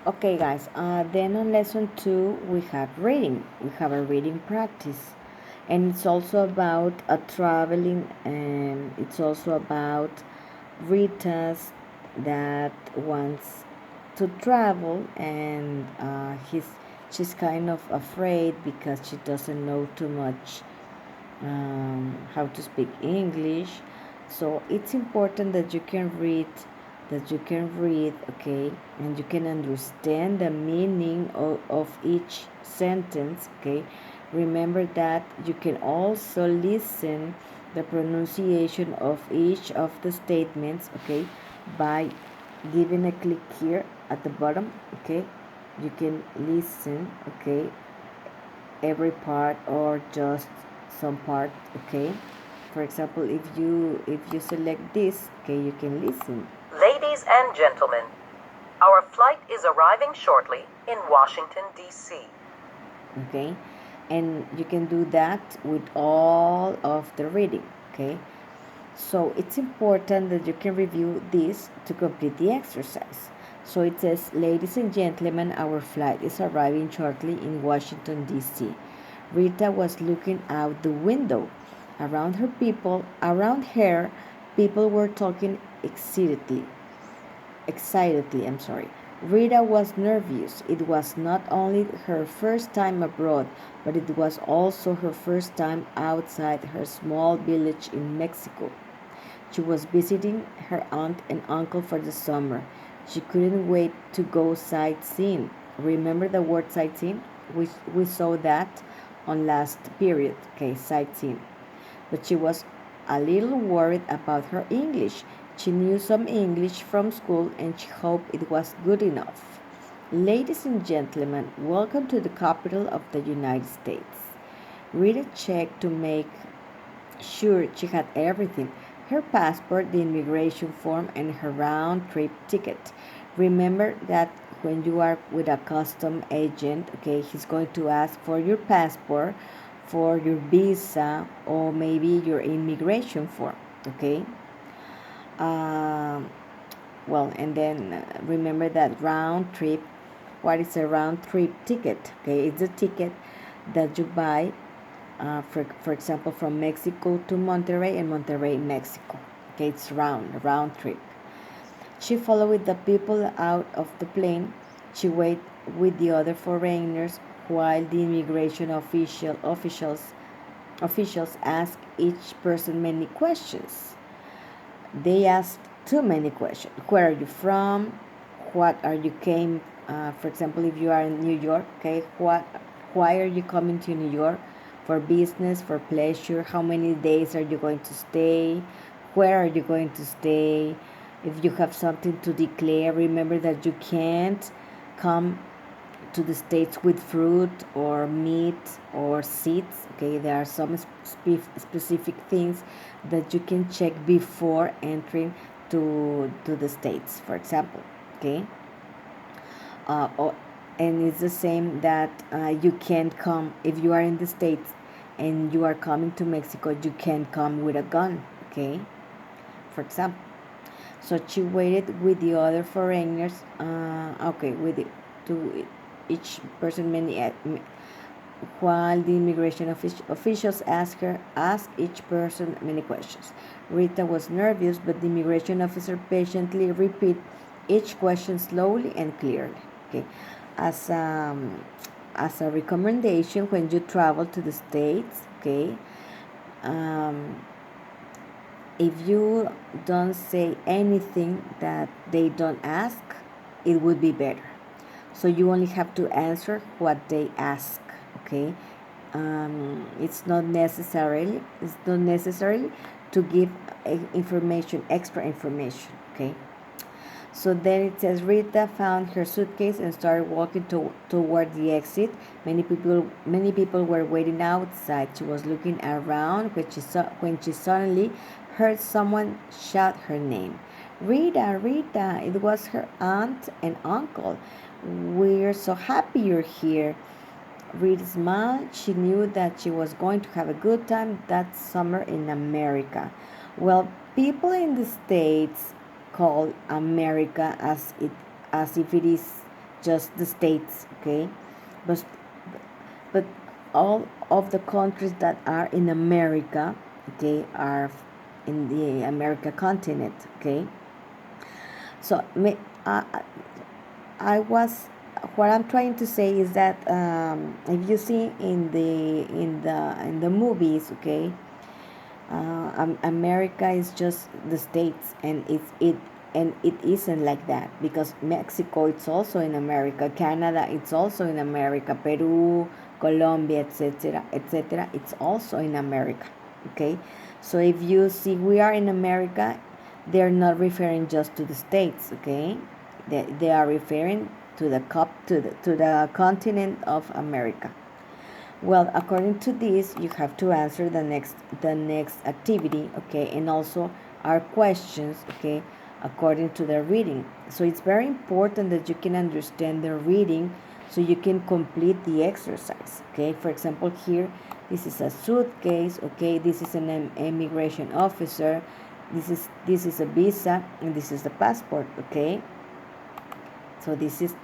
Okay, guys, then on lesson 2, we have reading. We have a reading practice. And it's also about a traveling, and it's also about Rita's that wants to travel, and she's kind of afraid because she doesn't know too much how to speak English. So it's important that you can read, okay, and you can understand the meaning of each sentence, okay. Remember that you can also listen the pronunciation of each of the statements, okay, by giving a click here at the bottom, okay. You can listen, okay, every part or just some part, okay. For example, if you select this, okay, you can listen. Ladies and gentlemen, our flight is arriving shortly in Washington, D.C. Okay, and you can do that with all of the reading, okay. So it's important that you can review this to complete the exercise. So it says, ladies and gentlemen, our flight is arriving shortly in Washington, D.C. Rita was looking out the window. Around her, people were talking excitedly, I'm sorry. Rita was nervous. It was not only her first time abroad, but it was also her first time outside her small village in Mexico. She was visiting her aunt and uncle for the summer. She couldn't wait to go sightseeing. Remember the word sightseeing? We saw that on last period, okay, sightseeing. But she was a little worried about her English. She knew some English from school and she hoped it was good enough. Ladies and gentlemen, welcome to the capital of the United States. Rita checked to make sure she had everything: her passport, the immigration form, and her round trip ticket. Remember that when you are with a custom agent, okay, he's going to ask for your passport, for your visa, or maybe your immigration form, okay. Um, well, and then remember that round trip. What is a round trip ticket? Okay, it's a ticket that you buy, for example, from Mexico to Monterrey and Monterrey, Mexico. Okay, it's round trip. She followed the people out of the plane. She waited with the other foreigners while the immigration officials asked each person many questions. They asked too many questions. Where are you from? What are you came? For example, if you are in New York, okay, why are you coming to New York? For business, for pleasure? How many days are you going to stay? Where are you going to stay? If you have something to declare, remember that you can't come to the States with fruit or meat or seeds. Okay, there are some specific things that you can check before entering to the States, for example. Okay, or, and it's the same that you can't come if you are in the States and you are coming to Mexico. You can't come with a gun. Okay, for example. So she waited with the other foreigners. Okay, with the, to each person while the immigration officials asked each person many questions. Rita was nervous, but the immigration officer patiently repeated each question slowly and clearly. Okay, as as a recommendation when you travel to the States, okay. Um, if you don't say anything that they don't ask, it would be better. So you only have to answer what they ask, okay. It's not necessarily to give extra information, okay. So then it says Rita found her suitcase and started walking toward the exit. Many people were waiting outside. She was looking around when she suddenly heard someone shout her name. Rita, Rita! It was her aunt and uncle. We're so happy you're here. Rita smiled. She knew that she was going to have a good time that summer in America. Well, people in the States call America as if it is just the states, okay? But but all of the countries that are in America, okay, are in the America continent, okay? So I was what I'm trying to say is that if you see in the movies, okay, America is just the states, and it isn't like that, because Mexico it's also in America, Canada it's also in America, Peru, Colombia, etc., it's also in America, okay. So if you see we are in America, they're not referring just to the states, okay. They are referring to the continent of America. Well, according to this, you have to answer the next activity, okay, and also our questions, okay, according to the reading. So it's very important that you can understand the reading so you can complete the exercise, okay. For example, here this is a suitcase, okay, this is an immigration officer, this is a visa, and this is the passport, okay. So this is